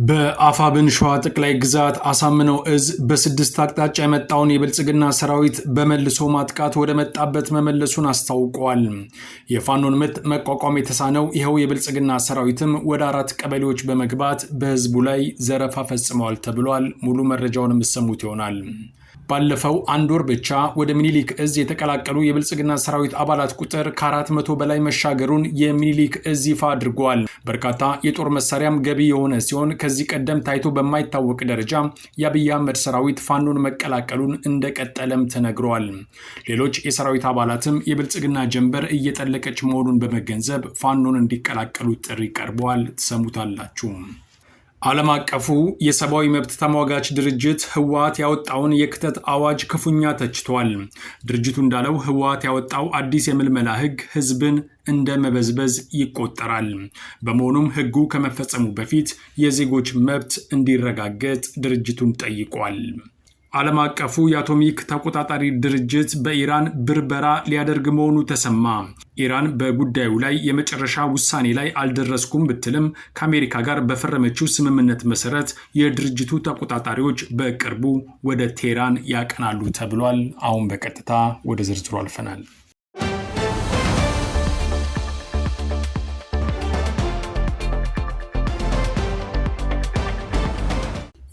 በአፋብን ሸዋ ጠቅላይ ግዛት አሳምነው እዝ በስድስት አቅጣጫ የመጣውን የብልጽግና ሰራዊት በመልሶ ማጥቃት ወደ መጣበት መመለሱን አስታውቀዋል። የፋኖን ምት መቋቋም የተሳነው ይኸው የብልጽግና ሰራዊትም ወደ 4 ቀበሌዎች በመግባት በህዝቡ ላይ ዘረፋ ፈጽመዋል ተብሏል። ሙሉ መረጃውን የምትሰሙት ይሆናል። ባለፈው አንድ ወር ብቻ ወደ ሚኒሊክ እዝ የተቀላቀሉ የብልጽግና ሰራዊት አባላት ቁጥር ከ400 በላይ መሻገሩን የሚኒሊክ እዝ ይፋ አድርጓል። በርካታ የጦር መሳሪያም ገቢ የሆነ ሲሆን ከዚህ ቀደም ታይቶ በማይታወቅ ደረጃ የአብይ አህመድ ሰራዊት ፋኖን መቀላቀሉን እንደቀጠለም ተነግሯል። ሌሎች የሰራዊት አባላትም የብልጽግና ጀንበር እየጠለቀች መሆኑን በመገንዘብ ፋኖን እንዲቀላቀሉ ጥሪ ቀርበዋል። ትሰሙታላችሁ። ዓለም አቀፉ የሰብአዊ መብት ተሟጋች ድርጅት ህወሓት ያወጣውን የክተት አዋጅ ክፉኛ ተችቷል። ድርጅቱ እንዳለው ህወሓት ያወጣው አዲስ የምልመላ ህግ ህዝብን እንደ መበዝበዝ ይቆጠራል። በመሆኑም ህጉ ከመፈጸሙ በፊት የዜጎች መብት እንዲረጋገጥ ድርጅቱን ጠይቋል። ዓለም አቀፉ የአቶሚክ ተቆጣጣሪ ድርጅት በኢራን ብርበራ ሊያደርግ መሆኑ ተሰማ። ኢራን በጉዳዩ ላይ የመጨረሻ ውሳኔ ላይ አልደረስኩም ብትልም ከአሜሪካ ጋር በፈረመችው ስምምነት መሰረት የድርጅቱ ተቆጣጣሪዎች በቅርቡ ወደ ቴህራን ያቀናሉ ተብሏል። አሁን በቀጥታ ወደ ዝርዝሩ አልፈናል።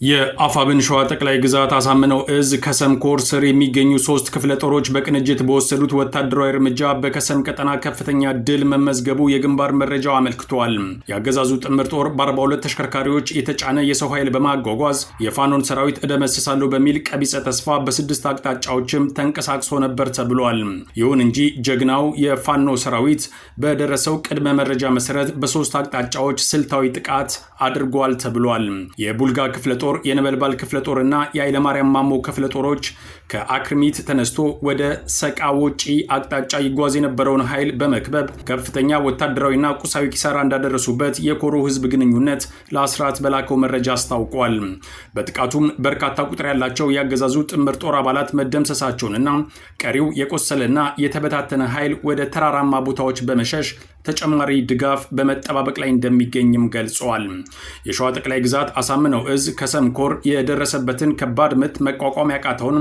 የአፋብን ሸዋ ጠቅላይ ግዛት አሳምነው እዝ ከሰም ኮር ስር የሚገኙ 3 ክፍለ ጦሮች በቅንጅት በወሰዱት ወታደራዊ እርምጃ በከሰም ቀጠና ከፍተኛ ድል መመዝገቡ የግንባር መረጃው አመልክቷል። የአገዛዙ ጥምር ጦር በ42 ተሽከርካሪዎች የተጫነ የሰው ኃይል በማጓጓዝ የፋኖን ሰራዊት እደመስሳለሁ በሚል ቀቢጸ ተስፋ በ6 አቅጣጫዎችም ተንቀሳቅሶ ነበር ተብሏል። ይሁን እንጂ ጀግናው የፋኖ ሰራዊት በደረሰው ቅድመ መረጃ መሰረት በ3 አቅጣጫዎች ስልታዊ ጥቃት አድርጓል ተብሏል። የቡልጋ ክፍለ ጦር የነበልባል ክፍለ ጦርና የኃይለማርያም ማሞ ክፍለ ጦሮች ከአክርሚት ተነስቶ ወደ ሰቃ ወጪ አቅጣጫ ይጓዝ የነበረውን ኃይል በመክበብ ከፍተኛ ወታደራዊና ቁሳዊ ኪሳራ እንዳደረሱበት የኮሮ ህዝብ ግንኙነት ለአስራት በላከው መረጃ አስታውቋል። በጥቃቱም በርካታ ቁጥር ያላቸው ያገዛዙ ጥምር ጦር አባላት መደምሰሳቸውንና ቀሪው የቆሰለና የተበታተነ ኃይል ወደ ተራራማ ቦታዎች በመሸሽ ተጨማሪ ድጋፍ በመጠባበቅ ላይ እንደሚገኝም ገልጸዋል። የሸዋ ጠቅላይ ግዛት አሳምነው እዝ ከሰም ኮር የደረሰበትን ከባድ ምት መቋቋም ያቃተውን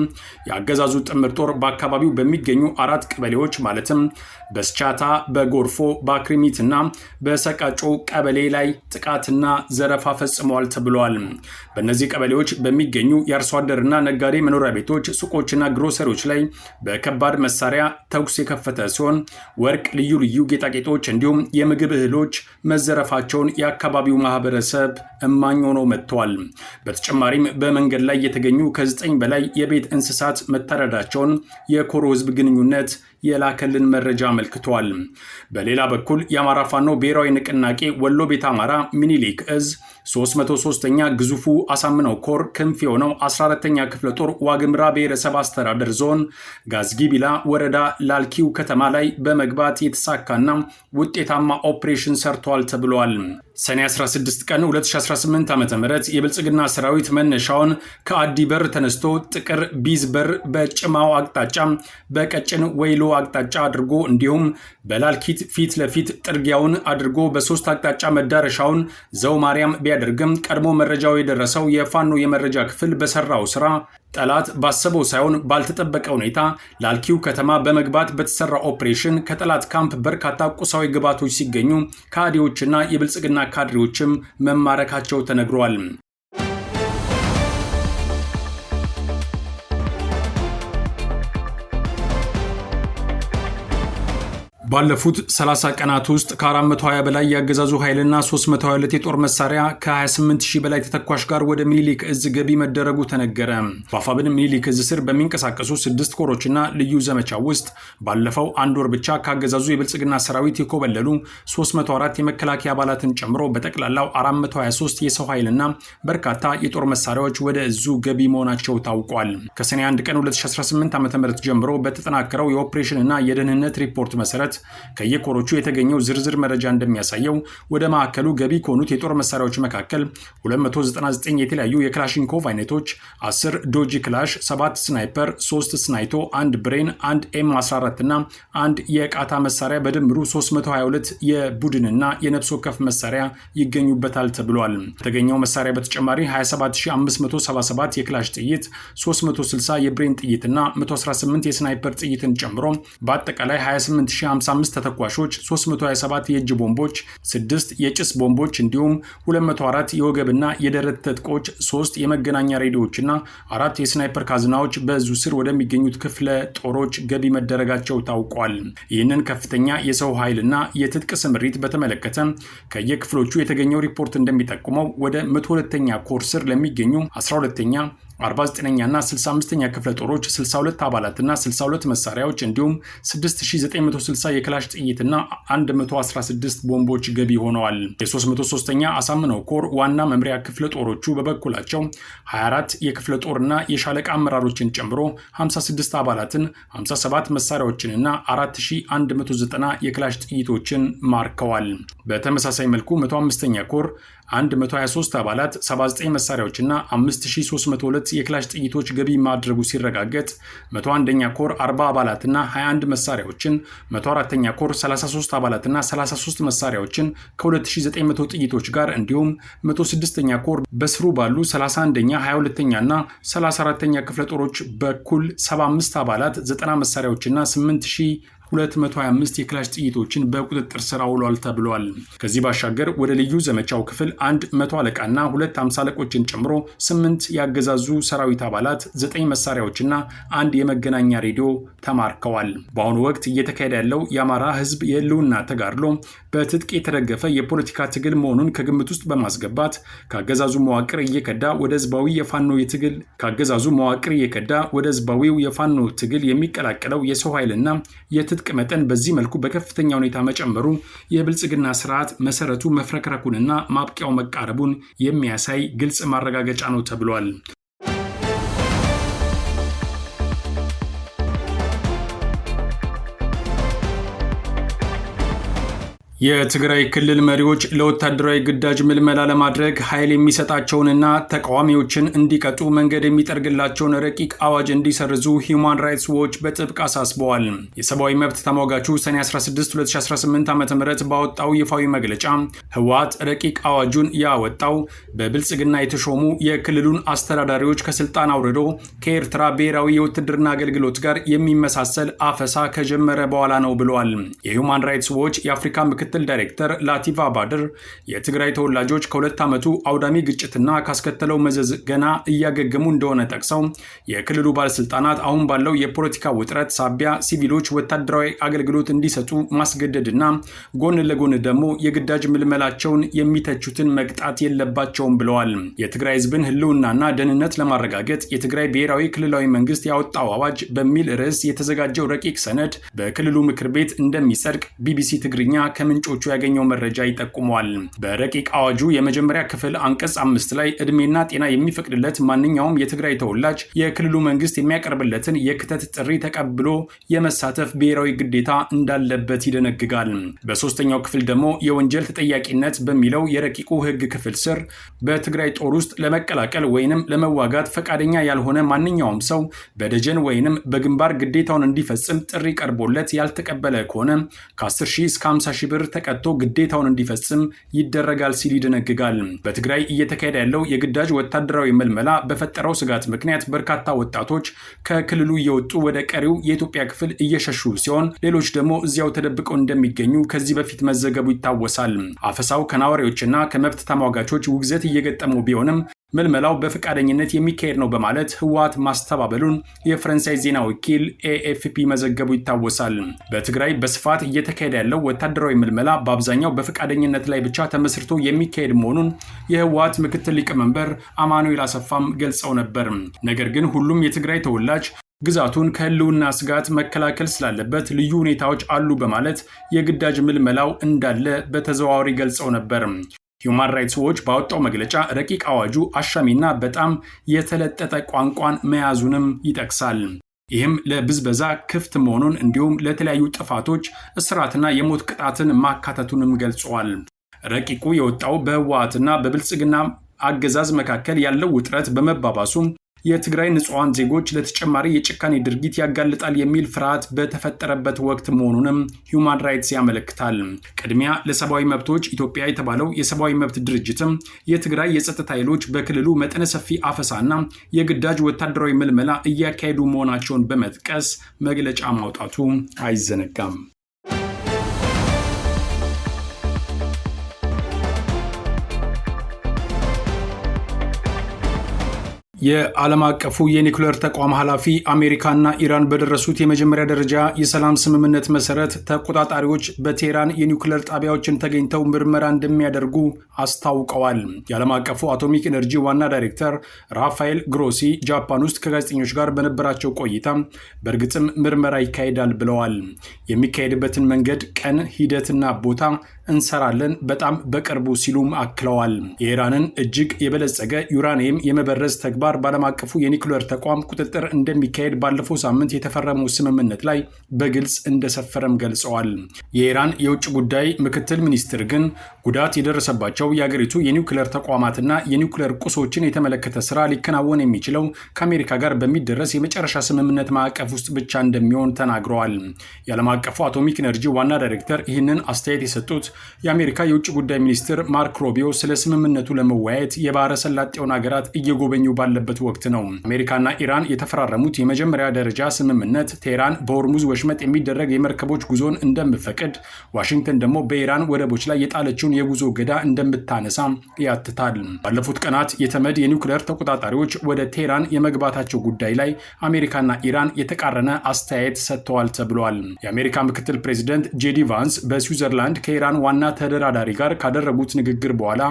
የአገዛዙ ጥምር ጦር በአካባቢው በሚገኙ 4 ቀበሌዎች ማለትም በስቻታ፣ በጎርፎ፣ በአክሪሚትና በሰቃጮ ቀበሌ ላይ ጥቃትና ዘረፋ ፈጽመዋል ተብሏል። በእነዚህ ቀበሌዎች በሚገኙ የአርሶ አደርና ነጋዴ መኖሪያ ቤቶች፣ ሱቆችና ግሮሰሪዎች ላይ በከባድ መሳሪያ ተኩስ የከፈተ ሲሆን ወርቅ፣ ልዩ ልዩ ጌጣጌጦች እንዲሁም የምግብ እህሎች መዘረፋቸውን የአካባቢው ማህበረሰብ እማኝ ሆኖ መጥቷል። በተጨማሪም በመንገድ ላይ የተገኙ ከ9 በላይ የቤት እንስሳት መታረዳቸውን የኮሮ ህዝብ ግንኙነት የላከልን መረጃ አመልክቷል። በሌላ በኩል የአማራ ፋኖ ብሔራዊ ንቅናቄ ወሎ ቤት አማራ ሚኒሊክ እዝ 303ኛ ግዙፉ አሳምነው ኮር ክንፍ የሆነው 14ኛ ክፍለ ጦር ዋግምራ ብሔረሰብ አስተዳደር ዞን ጋዝጊቢላ ወረዳ ላልኪው ከተማ ላይ በመግባት የተሳካና ውጤታማ ኦፕሬሽን ሰርቷል ተብሏል። ሰኔ 16 ቀን 2018 ዓ.ም የብልጽግና ሰራዊት መነሻውን ከአዲ በር ተነስቶ ጥቅር ቢዝ በር በጭማው አቅጣጫ በቀጭን ወይሎ አቅጣጫ አድርጎ እንዲሁም በላልኪት ፊት ለፊት ጥርጊያውን አድርጎ በ3 አቅጣጫ መዳረሻውን ዘው ማርያም ቢያደርግም ቀድሞ መረጃው የደረሰው የፋኖ የመረጃ ክፍል በሰራው ስራ ጠላት ባሰበው ሳይሆን ባልተጠበቀ ሁኔታ ላልኪው ከተማ በመግባት በተሰራ ኦፕሬሽን ከጠላት ካምፕ በርካታ ቁሳዊ ግብዓቶች ሲገኙ ካድሬዎችና የብልጽግና ካድሬዎችም መማረካቸው ተነግሯል። ባለፉት 30 ቀናት ውስጥ ከ420 በላይ ያገዛዙ ኃይልና 322 የጦር መሳሪያ ከ28000 በላይ ተተኳሽ ጋር ወደ ሚኒሊክ እዝ ገቢ መደረጉ ተነገረ። በአፋብን ሚኒሊክ እዝ ስር በሚንቀሳቀሱ 6 ኮሮችና ልዩ ዘመቻ ውስጥ ባለፈው አንድ ወር ብቻ ካገዛዙ የብልጽግና ሰራዊት የኮበለሉ 304 የመከላከያ አባላትን ጨምሮ በጠቅላላው 423 የሰው ኃይልና በርካታ የጦር መሳሪያዎች ወደ እዙ ገቢ መሆናቸው ታውቋል። ከሰኔ 1 ቀን 2018 ዓ.ም ጀምሮ በተጠናከረው የኦፕሬሽንና የደህንነት ሪፖርት መሰረት መሰረት ከየኮሮቹ የተገኘው ዝርዝር መረጃ እንደሚያሳየው ወደ ማዕከሉ ገቢ ከሆኑት የጦር መሳሪያዎች መካከል 299 የተለያዩ የክላሽንኮቭ አይነቶች፣ 10 ዶጂ ክላሽ፣ 7 ስናይፐር፣ 3 ስናይቶ፣ 1 ብሬን፣ 1 ኤም14 እና 1 የቃታ መሳሪያ በድምሩ 322 የቡድንና የነፍስ ወከፍ መሳሪያ ይገኙበታል ተብሏል። ከተገኘው መሳሪያ በተጨማሪ 27577 የክላሽ ጥይት፣ 360 የብሬን ጥይትና 118 የስናይፐር ጥይትን ጨምሮ በአጠቃላይ 28055 ተተኳሾች፣ 327 የእጅ ቦምቦች፣ 6 የጭስ ቦምቦች እንዲሁም 204 የወገብና የደረት ትጥቆች፣ 3 የመገናኛ ሬዲዮዎችና 4 የስናይፐር ካዝናዎች በዙ ስር ወደሚገኙት ክፍለ ጦሮች ገቢ መደረጋቸው ታውቋል። ይህንን ከፍተኛ የሰው ኃይልና የትጥቅ ስምሪት በተመለከተ ከየክፍሎቹ የተገኘው ሪፖርት እንደሚጠቁመው ወደ 102ኛ ኮር ስር ለሚገኙ 12ኛ 49ኛ እና 65ኛ ክፍለ ጦሮች 62 አባላትና 62 መሳሪያዎች እንዲሁም 6960 የክላሽ ጥይትና 116 ቦምቦች ገቢ ሆነዋል። የ303ኛ አሳምነው ኮር ዋና መምሪያ ክፍለ ጦሮቹ በበኩላቸው 24 የክፍለ ጦርና የሻለቃ አመራሮችን ጨምሮ 56 አባላትን፣ 57 መሳሪያዎችንና 4190 የክላሽ ጥይቶችን ማርከዋል። በተመሳሳይ መልኩ 105ኛ ኮር 123 አባላት፣ 79 መሳሪያዎችና 5302 የክላሽ ጥይቶች ገቢ ማድረጉ ሲረጋገጥ 101ኛ ኮር 40 አባላትና 21 መሳሪያዎችን፣ 104ኛ ኮር 33 አባላትና 33 መሳሪያዎችን ከ2900 ጥይቶች ጋር እንዲሁም 106ኛ ኮር በስሩ ባሉ 31ኛ፣ 22ኛ እና 34ኛ ክፍለ ጦሮች በኩል 75 አባላት፣ 90 መሳሪያዎችና 8225 የክላሽ ጥይቶችን በቁጥጥር ስር አውሏል ተብሏል። ከዚህ ባሻገር ወደ ልዩ ዘመቻው ክፍል 100 አለቃና 2 50 አለቆችን ጨምሮ 8 ያገዛዙ ሰራዊት አባላት፣ 9 መሳሪያዎችና 1 የመገናኛ ሬዲዮ ተማርከዋል። በአሁኑ ወቅት እየተካሄደ ያለው የአማራ ህዝብ የህልውና ተጋድሎ በትጥቅ የተደገፈ የፖለቲካ ትግል መሆኑን ከግምት ውስጥ በማስገባት ከአገዛዙ መዋቅር እየከዳ ወደ ህዝባዊው የፋኖ ትግል የሚቀላቀለው የሰው ኃይልና የትጥቅ መጠን በዚህ መልኩ በከፍተኛ ሁኔታ መጨመሩ የብልጽግና ስርዓት መሰረቱ መፍረክረኩንና ማብቂያው መቃረቡን የሚያሳይ ግልጽ ማረጋገጫ ነው ተብሏል። የትግራይ ክልል መሪዎች ለወታደራዊ ግዳጅ ምልመላ ለማድረግ ኃይል የሚሰጣቸውንና ተቃዋሚዎችን እንዲቀጡ መንገድ የሚጠርግላቸውን ረቂቅ አዋጅ እንዲሰርዙ ሂውማን ራይትስ ዎች በጥብቅ አሳስበዋል። የሰብአዊ መብት ተሟጋቹ ሰኔ 16 2018 ዓ.ም ባወጣው ይፋዊ መግለጫ ህወሓት ረቂቅ አዋጁን ያወጣው በብልጽግና የተሾሙ የክልሉን አስተዳዳሪዎች ከስልጣን አውርዶ ከኤርትራ ብሔራዊ የውትድርና አገልግሎት ጋር የሚመሳሰል አፈሳ ከጀመረ በኋላ ነው ብለዋል። የሂውማን ራይትስ ዎች የአፍሪካ ምክትል ዳይሬክተር ላቲቫ ባድር የትግራይ ተወላጆች ከ2 ዓመቱ አውዳሚ ግጭትና ካስከተለው መዘዝ ገና እያገገሙ እንደሆነ ጠቅሰው የክልሉ ባለስልጣናት አሁን ባለው የፖለቲካ ውጥረት ሳቢያ ሲቪሎች ወታደራዊ አገልግሎት እንዲሰጡ ማስገደድና ጎን ለጎን ደግሞ የግዳጅ ምልመላቸውን የሚተቹትን መቅጣት የለባቸውም ብለዋል። የትግራይ ህዝብን ህልውናና ደህንነት ለማረጋገጥ የትግራይ ብሔራዊ ክልላዊ መንግስት ያወጣው አዋጅ በሚል ርዕስ የተዘጋጀው ረቂቅ ሰነድ በክልሉ ምክር ቤት እንደሚጸድቅ ቢቢሲ ትግርኛ ምንጮቹ ያገኘው መረጃ ይጠቁመዋል። በረቂቅ አዋጁ የመጀመሪያ ክፍል አንቀጽ 5 ላይ እድሜና ጤና የሚፈቅድለት ማንኛውም የትግራይ ተወላጅ የክልሉ መንግስት የሚያቀርብለትን የክተት ጥሪ ተቀብሎ የመሳተፍ ብሔራዊ ግዴታ እንዳለበት ይደነግጋል። በሶስተኛው ክፍል ደግሞ የወንጀል ተጠያቂነት በሚለው የረቂቁ ህግ ክፍል ስር በትግራይ ጦር ውስጥ ለመቀላቀል ወይንም ለመዋጋት ፈቃደኛ ያልሆነ ማንኛውም ሰው በደጀን ወይንም በግንባር ግዴታውን እንዲፈጽም ጥሪ ቀርቦለት ያልተቀበለ ከሆነ ከ10 ሺህ እስከ 50 ሺህ ብር ተቀጥቶ ግዴታውን እንዲፈጽም ይደረጋል ሲል ይደነግጋል። በትግራይ እየተካሄደ ያለው የግዳጅ ወታደራዊ መልመላ በፈጠረው ስጋት ምክንያት በርካታ ወጣቶች ከክልሉ እየወጡ ወደ ቀሪው የኢትዮጵያ ክፍል እየሸሹ ሲሆን ሌሎች ደግሞ እዚያው ተደብቀው እንደሚገኙ ከዚህ በፊት መዘገቡ ይታወሳል። አፈሳው ከነዋሪዎችና ከመብት ተሟጋቾች ውግዘት እየገጠመው ቢሆንም ምልመላው በፈቃደኝነት የሚካሄድ ነው በማለት ህወሓት ማስተባበሉን የፈረንሳይ ዜና ወኪል ኤኤፍፒ መዘገቡ ይታወሳል። በትግራይ በስፋት እየተካሄደ ያለው ወታደራዊ ምልመላ በአብዛኛው በፈቃደኝነት ላይ ብቻ ተመስርቶ የሚካሄድ መሆኑን የህወሓት ምክትል ሊቀመንበር አማኑኤል አሰፋም ገልጸው ነበር። ነገር ግን ሁሉም የትግራይ ተወላጅ ግዛቱን ከህልውና ስጋት መከላከል ስላለበት ልዩ ሁኔታዎች አሉ በማለት የግዳጅ ምልመላው እንዳለ በተዘዋዋሪ ገልጸው ነበር። ሂውማን ራይትስ ዎች ባወጣው መግለጫ ረቂቅ አዋጁ አሻሚና በጣም የተለጠጠ ቋንቋን መያዙንም ይጠቅሳል። ይህም ለብዝበዛ ክፍት መሆኑን እንዲሁም ለተለያዩ ጥፋቶች እስራትና የሞት ቅጣትን ማካተቱንም ገልጸዋል። ረቂቁ የወጣው በህወሓትና በብልጽግና አገዛዝ መካከል ያለው ውጥረት በመባባሱ የትግራይ ንጹሃን ዜጎች ለተጨማሪ የጭካኔ ድርጊት ያጋልጣል የሚል ፍርሃት በተፈጠረበት ወቅት መሆኑንም ሂውማን ራይትስ ያመለክታል። ቅድሚያ ለሰብአዊ መብቶች ኢትዮጵያ የተባለው የሰብአዊ መብት ድርጅትም የትግራይ የጸጥታ ኃይሎች በክልሉ መጠነ ሰፊ አፈሳና የግዳጅ ወታደራዊ ምልመላ እያካሄዱ መሆናቸውን በመጥቀስ መግለጫ ማውጣቱ አይዘነጋም። የዓለም አቀፉ የኒውክሌር ተቋም ኃላፊ አሜሪካና ኢራን በደረሱት የመጀመሪያ ደረጃ የሰላም ስምምነት መሰረት ተቆጣጣሪዎች በቴህራን የኒውክሌር ጣቢያዎችን ተገኝተው ምርመራ እንደሚያደርጉ አስታውቀዋል። የዓለም አቀፉ አቶሚክ ኤነርጂ ዋና ዳይሬክተር ራፋኤል ግሮሲ ጃፓን ውስጥ ከጋዜጠኞች ጋር በነበራቸው ቆይታ በእርግጥም ምርመራ ይካሄዳል ብለዋል። የሚካሄድበትን መንገድ፣ ቀን፣ ሂደትና ቦታ እንሰራለን በጣም በቅርቡ ሲሉም አክለዋል። የኢራንን እጅግ የበለጸገ ዩራኒየም የመበረዝ ተግባር በዓለም አቀፉ የኒውክሌር ተቋም ቁጥጥር እንደሚካሄድ ባለፈው ሳምንት የተፈረመው ስምምነት ላይ በግልጽ እንደሰፈረም ገልጸዋል። የኢራን የውጭ ጉዳይ ምክትል ሚኒስትር ግን ጉዳት የደረሰባቸው የአገሪቱ የኒውክሌር ተቋማትና የኒውክሌር ቁሶችን የተመለከተ ስራ ሊከናወን የሚችለው ከአሜሪካ ጋር በሚደረስ የመጨረሻ ስምምነት ማዕቀፍ ውስጥ ብቻ እንደሚሆን ተናግረዋል። የዓለም አቀፉ አቶሚክ ኤነርጂ ዋና ዳይሬክተር ይህንን አስተያየት የሰጡት የአሜሪካ የውጭ ጉዳይ ሚኒስትር ማርክ ሮቢዮ ስለ ስምምነቱ ለመወያየት የባህረ ሰላጤውን ሀገራት እየጎበኙ ባለበት ወቅት ነው። አሜሪካና ኢራን የተፈራረሙት የመጀመሪያ ደረጃ ስምምነት ቴህራን በሆርሙዝ ወሽመጥ የሚደረግ የመርከቦች ጉዞን እንደምፈቅድ፣ ዋሽንግተን ደግሞ በኢራን ወደቦች ላይ የጣለችውን የጉዞ እገዳ እንደምታነሳ ያትታል። ባለፉት ቀናት የተመድ የኒውክሌር ተቆጣጣሪዎች ወደ ቴህራን የመግባታቸው ጉዳይ ላይ አሜሪካና ኢራን የተቃረነ አስተያየት ሰጥተዋል ተብሏል። የአሜሪካ ምክትል ፕሬዚደንት ጄዲ ቫንስ በስዊዘርላንድ ከኢራን ዋና ተደራዳሪ ጋር ካደረጉት ንግግር በኋላ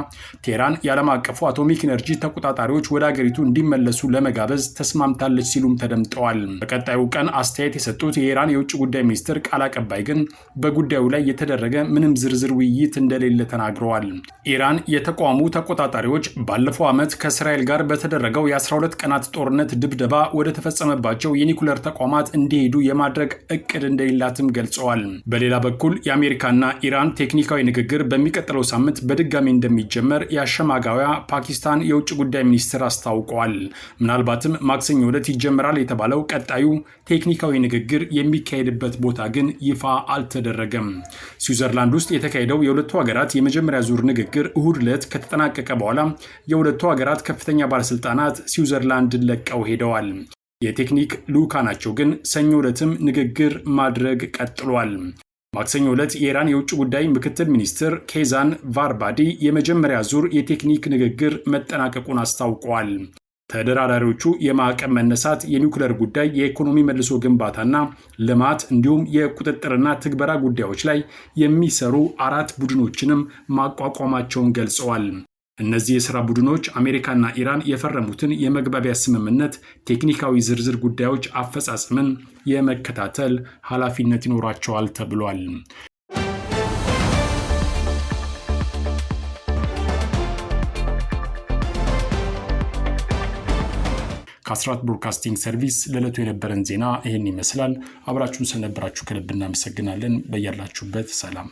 ቴህራን የዓለም አቀፉ አቶሚክ ኤነርጂ ተቆጣጣሪዎች ወደ አገሪቱ እንዲመለሱ ለመጋበዝ ተስማምታለች ሲሉም ተደምጠዋል። በቀጣዩ ቀን አስተያየት የሰጡት የኢራን የውጭ ጉዳይ ሚኒስትር ቃል አቀባይ ግን በጉዳዩ ላይ የተደረገ ምንም ዝርዝር ውይይት እንደሌለ ተናግረዋል። ኢራን የተቋሙ ተቆጣጣሪዎች ባለፈው ዓመት ከእስራኤል ጋር በተደረገው የ12 ቀናት ጦርነት ድብደባ ወደ ተፈጸመባቸው የኒውክሌር ተቋማት እንዲሄዱ የማድረግ እቅድ እንደሌላትም ገልጸዋል። በሌላ በኩል የአሜሪካና ኢራን ቴክኒካዊ ንግግር በሚቀጥለው ሳምንት በድጋሚ እንደሚጀመር የአሸማጋዩዋ ፓኪስታን የውጭ ጉዳይ ሚኒስትር አስታውቀዋል። ምናልባትም ማክሰኞ ዕለት ይጀምራል የተባለው ቀጣዩ ቴክኒካዊ ንግግር የሚካሄድበት ቦታ ግን ይፋ አልተደረገም። ስዊዘርላንድ ውስጥ የተካሄደው የሁለቱ ሀገራት የመጀመሪያ ዙር ንግግር እሁድ ዕለት ከተጠናቀቀ በኋላ የሁለቱ ሀገራት ከፍተኛ ባለስልጣናት ስዊዘርላንድን ለቀው ሄደዋል። የቴክኒክ ልዑካናቸው ግን ሰኞ ዕለትም ንግግር ማድረግ ቀጥሏል። ማክሰኞ ዕለት የኢራን የውጭ ጉዳይ ምክትል ሚኒስትር ኬዛን ቫርባዲ የመጀመሪያ ዙር የቴክኒክ ንግግር መጠናቀቁን አስታውቀዋል። ተደራዳሪዎቹ የማዕቀብ መነሳት፣ የኒውክሌር ጉዳይ፣ የኢኮኖሚ መልሶ ግንባታና ልማት እንዲሁም የቁጥጥርና ትግበራ ጉዳዮች ላይ የሚሰሩ 4 ቡድኖችንም ማቋቋማቸውን ገልጸዋል። እነዚህ የሥራ ቡድኖች አሜሪካና ኢራን የፈረሙትን የመግባቢያ ስምምነት ቴክኒካዊ ዝርዝር ጉዳዮች አፈጻጸምን የመከታተል ኃላፊነት ይኖራቸዋል ተብሏል። ከአስራት ብሮድካስቲንግ ሰርቪስ ለዕለቱ የነበረን ዜና ይህን ይመስላል። አብራችሁን ስለነበራችሁ ከልብ እናመሰግናለን። በያላችሁበት ሰላም